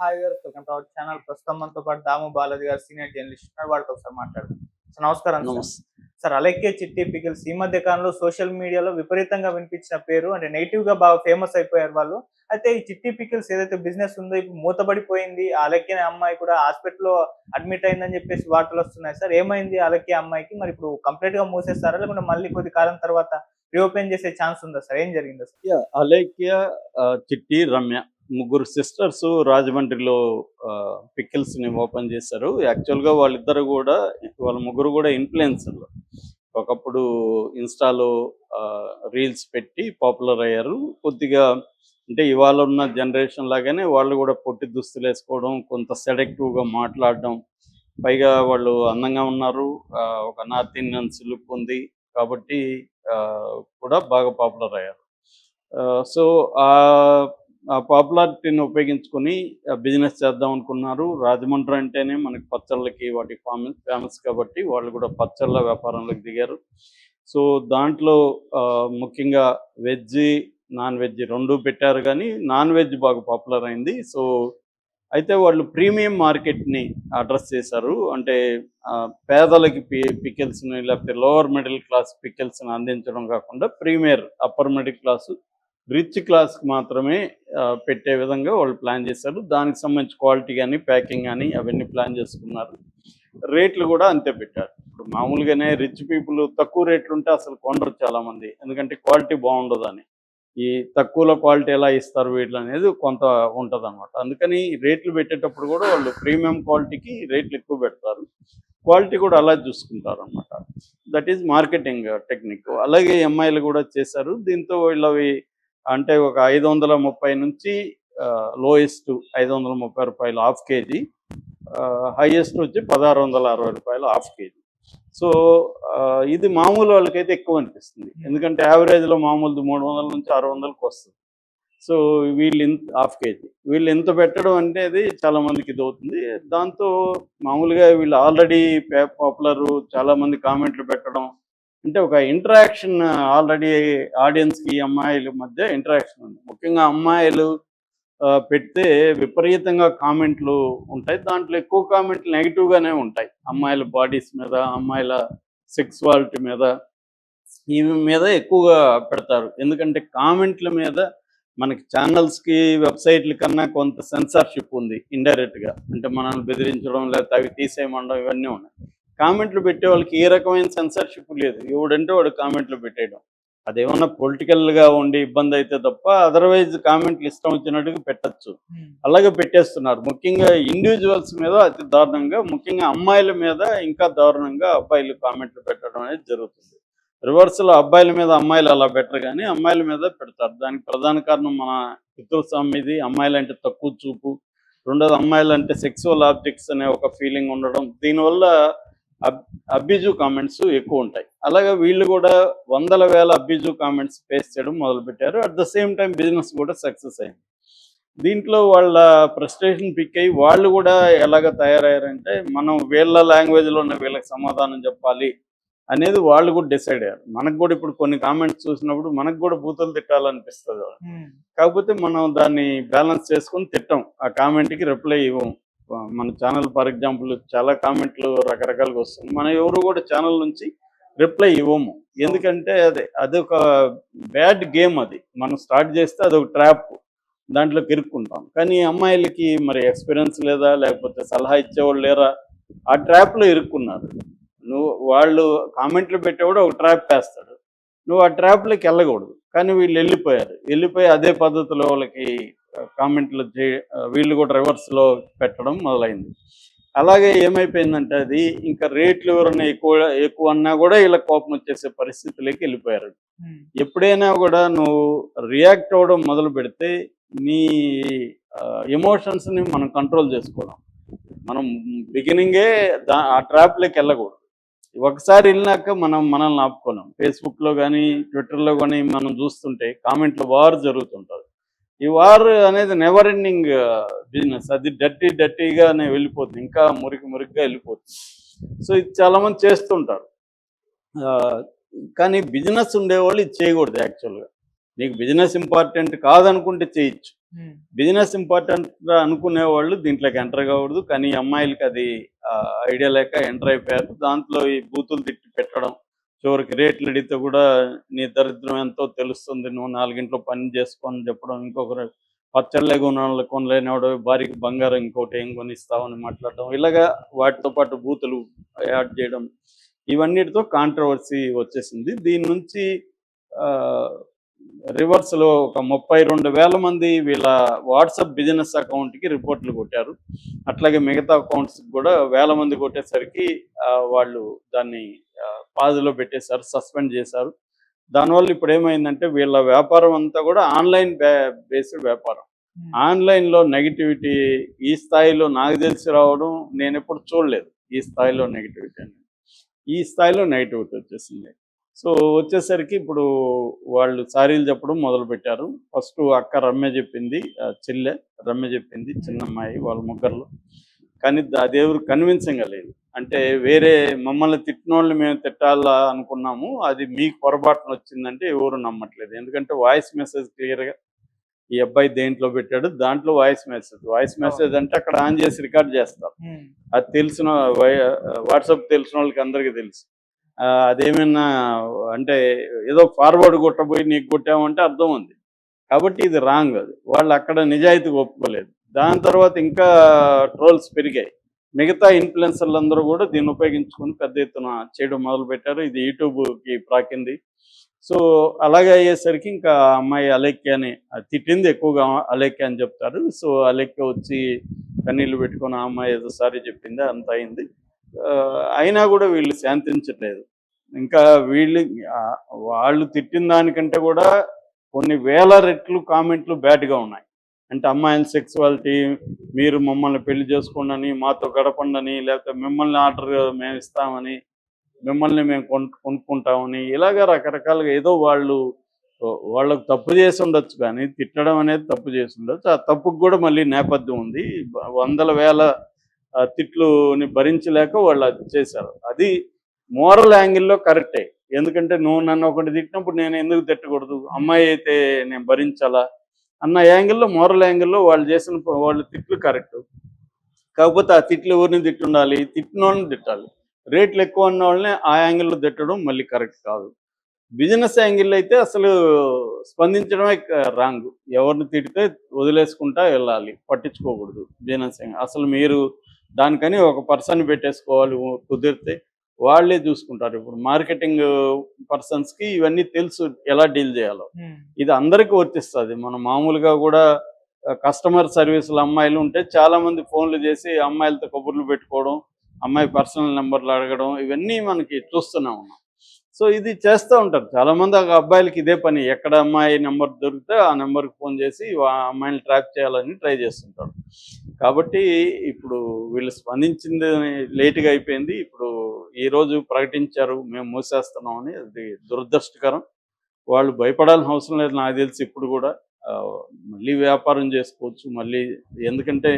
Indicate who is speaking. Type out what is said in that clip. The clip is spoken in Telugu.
Speaker 1: Hi viewers, welcome to our channel. ప్రస్తుతం మనతో పాటు దాము బాలాజీ గారు, సీనియర్ జర్నలిస్ట్ ఉన్నారు. వాళ్ళతో ఒకసారి మాట్లాడదాం. సార్ నమస్కారం.
Speaker 2: నమస్తే.
Speaker 1: సార్ అలెక్కే చిట్టి పికిల్స్ ఈ మధ్య కాలంలో సోషల్ మీడియాలో విపరీతంగా వినిపించిన పేరు, అంటే నెగిటివ్ గా బాగా ఫేమస్ అయిపోయారు వాళ్ళు. అయితే ఈ చిట్టి పికిల్స్ ఏదైతే బిజినెస్ ఉందో ఇప్పుడు మూతబడిపోయింది. ఆ అలెక్కే అమ్మాయి కూడా హాస్పిటల్లో అడ్మిట్ అయిందని చెప్పేసి వార్తలు వస్తున్నాయి. సార్ ఏమైంది అలెక్కే అమ్మాయికి? మరి ఇప్పుడు కంప్లీట్ గా మూసేస్తారా, లేకుంటే మళ్ళీ కొద్ది కాలం తర్వాత రీఓపెన్ చేసే ఛాన్స్ ఉందా సార్? ఏం జరిగిందా సార్?
Speaker 2: అలేఖ్య, చిట్టి, రమ్య ముగ్గురు సిస్టర్స్ రాజమండ్రిలో పికిల్స్ ని ఓపెన్ చేశారు. యాక్చువల్గా వాళ్ళ ముగ్గురు కూడా ఇన్ఫ్లుయెన్సర్లు. ఒకప్పుడు ఇన్స్టాలో రీల్స్ పెట్టి పాపులర్ అయ్యారు. కొద్దిగా అంటే ఇవాళ ఉన్న జనరేషన్ లాగానే వాళ్ళు కూడా పొట్టి దుస్తులు వేసుకోవడం, కొంత సెడక్టివ్గా మాట్లాడడం, పైగా వాళ్ళు అందంగా ఉన్నారు, ఒక నార్త్ ఇండియన్స్ లుక్ ఉంది కాబట్టి కూడా బాగా పాపులర్ అయ్యారు. సో ఆ పాపులారిటీని ఉపయోగించుకొని బిజినెస్ చేద్దాం అనుకున్నారు. రాజమండ్రి అంటేనే మనకి పచ్చళ్ళకి వాటికి ఫేమస్ కాబట్టి వాళ్ళు కూడా పచ్చళ్ళ వ్యాపారంలోకి దిగారు. సో దాంట్లో ముఖ్యంగా వెజ్, నాన్ వెజ్ రెండూ పెట్టారు, కానీ నాన్ వెజ్ బాగా పాపులర్ అయింది. సో అయితే వాళ్ళు ప్రీమియం మార్కెట్ని అడ్రస్ చేశారు. అంటే పేదలకి పికిల్స్ని, లేకపోతే లోవర్ మిడిల్ క్లాస్ పికిల్స్ని అందించడం కాకుండా premier upper middle class, rich క్లాస్కి మాత్రమే పెట్టే విధంగా వాళ్ళు ప్లాన్ చేశారు. దానికి సంబంధించి క్వాలిటీ కానీ ప్యాకింగ్ కానీ అవన్నీ ప్లాన్ చేసుకున్నారు. రేట్లు కూడా అంతే పెట్టారు. ఇప్పుడు మామూలుగానే రిచ్ పీపుల్ తక్కువ రేట్లు ఉంటే అసలు కొనరు చాలామంది, ఎందుకంటే క్వాలిటీ బాగుండదని. ఈ తక్కువలో క్వాలిటీ ఎలా ఇస్తారు వీళ్ళు అనేది కొంత ఉంటుంది అనమాట. అందుకని రేట్లు పెట్టేటప్పుడు కూడా వాళ్ళు ప్రీమియం క్వాలిటీకి రేట్లు ఎక్కువ పెడతారు, క్వాలిటీ కూడా అలా చూసుకుంటారు అనమాట. That is marketing technique. అలాగే ఎంఐలు కూడా చేశారు. దీంతో వీళ్ళవి అంటే ఒక 530 నుంచి లోయెస్ట్ 530 రూపాయలు హాఫ్ కేజీ, హైయెస్ట్ వచ్చి 1660 రూపాయలు హాఫ్ కేజీ. సో ఇది మామూలు వాళ్ళకైతే ఎక్కువ అనిపిస్తుంది, ఎందుకంటే యావరేజ్లో మామూలు 300 నుంచి 600కి వస్తుంది. సో వీళ్ళు హాఫ్ కేజీ వీళ్ళు ఎంత పెట్టడం అనేది చాలామందికి ఇది అవుతుంది. దాంతో మామూలుగా వీళ్ళు ఆల్రెడీ పాపులరు, చాలామంది కామెంట్లు పెట్టడం, అంటే ఒక ఇంటరాక్షన్ ఆల్రెడీ ఆడియన్స్కి అమ్మాయిల మధ్య ఇంటరాక్షన్ ఉంది. ముఖ్యంగా అమ్మాయిలు పెడితే విపరీతంగా కామెంట్లు ఉంటాయి. దాంట్లో ఎక్కువ కామెంట్లు నెగిటివ్గానే ఉంటాయి. అమ్మాయిల బాడీస్ మీద, అమ్మాయిల సెక్సువాలిటీ మీద, ఇవి మీద ఎక్కువగా పెడతారు. ఎందుకంటే కామెంట్ల మీద మనకి ఛానల్స్కి, వెబ్సైట్ల కన్నా కొంత సెన్సార్షిప్ ఉంది ఇండైరెక్ట్గా. అంటే మనల్ని బెదిరించడం, లేకపోతే అవి తీసేయమండం, ఇవన్నీ ఉన్నాయి. కామెంట్లు పెట్టే వాళ్ళకి ఏ రకమైన సెన్సార్షిప్ లేదు. ఎవడంటే వాడు కామెంట్లు పెట్టేయడం. అదేమన్నా పొలిటికల్గా ఉండి ఇబ్బంది అయితే తప్ప అదర్వైజ్ కామెంట్లు ఇష్టం వచ్చినట్టుగా పెట్టచ్చు. అలాగే పెట్టేస్తున్నారు. ముఖ్యంగా ఇండివిజువల్స్ మీద అతి దారుణంగా, ముఖ్యంగా అమ్మాయిల మీద ఇంకా దారుణంగా అబ్బాయిలు కామెంట్లు పెట్టడం అనేది జరుగుతుంది. రివర్స్లో అబ్బాయిల మీద అమ్మాయిలు అలా పెట్టరు, కానీ అమ్మాయిల మీద పెడతారు. దానికి ప్రధాన కారణం మన పితృస్వామ్యం ఇది. అమ్మాయిలంటే తక్కువ చూపు, రెండోది అమ్మాయిలంటే సెక్సువల్ ఆబ్జెక్ట్స్ అనే ఒక ఫీలింగ్ ఉండడం, దీనివల్ల అబ్యూజివ్ కామెంట్స్ ఎక్కువ ఉంటాయి. అలాగే వీళ్ళు కూడా వందల వేల అబ్యూజివ్ కామెంట్స్ ఫేస్ చేయడం మొదలుపెట్టారు. At the same time business కూడా సక్సెస్ అయింది. దీంట్లో వాళ్ళ ఫ్రస్ట్రేషన్ పిక్ అయ్యి వాళ్ళు కూడా ఎలాగ తయారయ్యారంటే, మనం వీళ్ళ లాంగ్వేజ్లో ఉన్న వీళ్ళకి సమాధానం చెప్పాలి అనేది వాళ్ళు కూడా డిసైడ్ అయ్యారు. మనకు కూడా ఇప్పుడు కొన్ని కామెంట్స్ చూసినప్పుడు మనకు కూడా బూతులు తిట్టాలనిపిస్తుంది. కాకపోతే మనం దాన్ని బ్యాలెన్స్ చేసుకొని తిట్టాం, ఆ కామెంట్కి రిప్లై ఇవ్వం. మన ఛానల్ ఫర్ ఎగ్జాంపుల్ చాలా కామెంట్లు రకరకాలుగా వస్తుంది, మనం ఎవరు కూడా ఛానల్ నుంచి రిప్లై ఇవ్వము. ఎందుకంటే అదొక బ్యాడ్ గేమ్. అది మనం స్టార్ట్ చేస్తే అదొక ట్రాప్, దాంట్లోకి ఇరుక్కుంటాం. కానీ అమ్మాయిలకి మరి ఎక్స్పీరియన్స్ లేదా, లేకపోతే సలహా ఇచ్చేవాళ్ళు లేరా, ఆ ట్రాప్లో ఇరుక్కున్నారు. వాళ్ళు కామెంట్లు పెట్టేవాడు ఒక ట్రాప్ వేస్తాడు, నువ్వు ఆ ట్రాప్లోకి వెళ్ళకూడదు. కానీ వీళ్ళు వెళ్ళిపోయి అదే పద్ధతిలో వాళ్ళకి కామెంట్లు వీళ్ళు కూడా రివర్స్లో పెట్టడం మొదలైంది. అలాగే ఏమైపోయిందంటే అది ఇంకా రేట్లు ఎవరైనా ఎక్కువ అన్నా కూడా వీళ్ళకి కోపం వచ్చేసే పరిస్థితులకి వెళ్ళిపోయారు. ఎప్పుడైనా కూడా నువ్వు రియాక్ట్ అవ్వడం మొదలు పెడితే నీ ఎమోషన్స్ని మనం కంట్రోల్ చేసుకోవడం. మనం బిగినింగే ఆ ట్రాప్లోకి వెళ్ళకూడదు. ఒకసారి వెళ్ళినాక మనల్ని ఆపుకోలేం. ఫేస్బుక్లో కానీ ట్విట్టర్లో కానీ మనం చూస్తుంటే కామెంట్లు వార్ జరుగుతుంటుంది. ఈ వార్ అనేది నెవర్ ఎండింగ్ బిజినెస్. అది డర్టీగానే వెళ్ళిపోతుంది, ఇంకా మురికిగా వెళ్ళిపోతుంది. సో ఇది చాలామంది చేస్తుంటారు. కానీ బిజినెస్ ఉండేవాళ్ళు ఇది చేయకూడదు. యాక్చువల్గా నీకు బిజినెస్ ఇంపార్టెంట్ కాదనుకుంటే చేయొచ్చు, బిజినెస్ ఇంపార్టెంట్ అనుకునే వాళ్ళు దీంట్లోకి ఎంటర్ కాకూడదు. కానీ ఈ అమ్మాయిలకి అది ఐడియా లేక ఎంటర్ అయిపోయారు. దాంట్లో ఈ బూతులు తిట్టి పెట్టడం, చివరికి రేట్లు అడిగితే కూడా నీ దరిద్రం ఎంతో తెలుస్తుంది, నువ్వు 4 పని చేసుకొని చెప్పడం, ఇంకొకరు పచ్చళ్ళే కొనలేనివాడు భార్యకి బంగారం ఇంకోటి ఏం కొనిస్తావని మాట్లాడడం, ఇలాగా వాటితో పాటు బూతులు యాడ్ చేయడం, ఇవన్నిటితో కాంట్రవర్సీ వచ్చేసింది. దీని నుంచి రివర్స్లో ఒక 32,000 మంది వీళ్ళ వాట్సాప్ బిజినెస్ అకౌంట్కి రిపోర్ట్లు కొట్టారు. అట్లాగే మిగతా అకౌంట్స్కి కూడా వేల మంది కొట్టేసరికి వాళ్ళు దాన్ని పాజ్లో పెట్టేశారు, సస్పెండ్ చేశారు. దానివల్ల ఇప్పుడు ఏమైందంటే వీళ్ళ వ్యాపారం అంతా కూడా ఆన్లైన్ బేస్డ్ వ్యాపారం. ఆన్లైన్లో నెగిటివిటీ ఈ స్థాయిలో నాకు తెలిసి రావడం నేను ఎప్పుడు చూడలేదు. ఈ స్థాయిలో నెగిటివిటీ అనేది, ఈ స్థాయిలో నెగిటివిటీ వచ్చేసింది. సో వచ్చేసరికి ఇప్పుడు వాళ్ళు సారీలు చెప్పడం మొదలుపెట్టారు. ఫస్ట్ అక్క రమ్య చెప్పింది, చెల్లె రమ్య చెప్పింది, చిన్నమ్మాయి వాళ్ళ ముగ్గురులో. కానీ అది ఎవరు కన్విన్సింగ్గా లేదు. అంటే వేరే మమ్మల్ని తిట్టిన వాళ్ళు మేము తిట్టాలా అనుకున్నాము, అది మీకు పొరపాటున వచ్చిందంటే ఎవరు నమ్మట్లేదు. ఎందుకంటే వాయిస్ మెసేజ్ క్లియర్గా ఈ అబ్బాయి దేంట్లో పెట్టాడు, దాంట్లో వాయిస్ మెసేజ్ అంటే అక్కడ ఆన్ చేసి రికార్డ్ చేస్తారు. అది తెలిసిన వాట్సాప్ తెలిసిన వాళ్ళకి అందరికీ తెలుసు. అదేమైనా అంటే ఏదో ఫార్వర్డ్ కొట్టబోయి నీకు కొట్టామంటే అర్థం ఉంది. కాబట్టి ఇది రాంగ్. అది వాళ్ళు అక్కడ నిజాయితీగా ఒప్పుకోలేదు. దాని తర్వాత ఇంకా ట్రోల్స్ పెరిగాయి. మిగతా ఇన్ఫ్లుయెన్సర్లు అందరూ కూడా దీన్ని ఉపయోగించుకొని పెద్ద ఎత్తున చేయడం మొదలుపెట్టారు. ఇది యూట్యూబ్కి ప్రాకింది. సో అలాగే అయ్యేసరికి ఇంకా అమ్మాయి అలేఖ్య అని తిట్టింది ఎక్కువగా, అలేఖ్య అని చెప్తారు. సో అలేఖ్య వచ్చి కన్నీళ్ళు పెట్టుకొని ఆ అమ్మాయి ఏదో సారీ చెప్పింది, అంత అయింది. అయినా కూడా వీళ్ళు శాంతించట్లేదు. ఇంకా వాళ్ళు తిట్టిన దానికంటే కూడా కొన్ని వేల రెట్లు కామెంట్లు బ్యాడ్గా ఉన్నాయి. అంటే అమ్మాయిల సెక్సువాలిటీ, మీరు మమ్మల్ని పెళ్లి చేసుకోండి, మాతో గడపండి, లేకపోతే మిమ్మల్ని ఆర్డర్ మేము ఇస్తామని, మిమ్మల్ని మేము కొనుక్కుంటామని, ఇలాగ రకరకాలుగా ఏదో వాళ్ళకు తప్పు చేసి ఉండొచ్చు, కానీ తిట్టడం అనేది తప్పు చేసి ఉండొచ్చు. ఆ తప్పుకు కూడా మళ్ళీ నేపథ్యం ఉంది. వందల వేల తిట్లుని భరించలేక వాళ్ళు అది చేశారు. అది మోరల్ యాంగిల్లో కరెక్టే. ఎందుకంటే నువ్వు నన్ను ఒకటి తిట్టినప్పుడు నేను ఎందుకు తిట్టకూడదు, అమ్మాయి అయితే నేను భరించాలా అన్న యాంగిల్లో, మోరల్ యాంగిల్లో వాళ్ళు తిట్లు కరెక్ట్. కాకపోతే ఆ తిట్లు ఎవరిని తిట్టుండాలి, తిట్టిన వాళ్ళని తిట్టాలి. రేట్లు ఎక్కువ ఉన్న వాళ్ళని ఆ యాంగిల్లో తిట్టడం మళ్ళీ కరెక్ట్ కాదు. బిజినెస్ యాంగిల్ అయితే అసలు స్పందించడమే రాంగ్. ఎవరిని తిడితే వదిలేసుకుంటా వెళ్ళాలి, పట్టించుకోకూడదు బిజినెస్ యాంగిల్. అసలు మీరు దానికని ఒక పర్సన్ పెట్టేసుకోవాలి, కుదిరితే వాళ్ళే చూసుకుంటారు. ఇప్పుడు మార్కెటింగ్ పర్సన్స్కి ఇవన్నీ తెలుసు ఎలా డీల్ చేయాలో. ఇది అందరికీ వర్తిస్తుంది. మనం మామూలుగా కూడా కస్టమర్ సర్వీసులు అమ్మాయిలు ఉంటే చాలామంది ఫోన్లు చేసి అమ్మాయిలతో కబుర్లు పెట్టుకోవడం, అమ్మాయి పర్సనల్ నెంబర్లు అడగడం, ఇవన్నీ మనకి చూస్తూనే ఉన్నాం. సో ఇది చేస్తూ ఉంటారు చాలామంది. అబ్బాయిలకి ఇదే పని, ఎక్కడ అమ్మాయి నెంబర్ దొరికితే ఆ నెంబర్కి ఫోన్ చేసి ఆ అమ్మాయిని ట్రాక్ చేయాలని ట్రై చేస్తుంటారు. కాబట్టి ఇప్పుడు వీళ్ళు స్పందించింది లేటుగా అయిపోయింది. ఇప్పుడు ఈరోజు ప్రకటించారు మేము మూసేస్తున్నామని, అది దురదృష్టకరం. వాళ్ళు భయపడాల్సిన అవసరం లేదు నాకు తెలిసి. ఇప్పుడు కూడా మళ్ళీ వ్యాపారం చేసుకోవచ్చు మళ్ళీ. ఎందుకంటే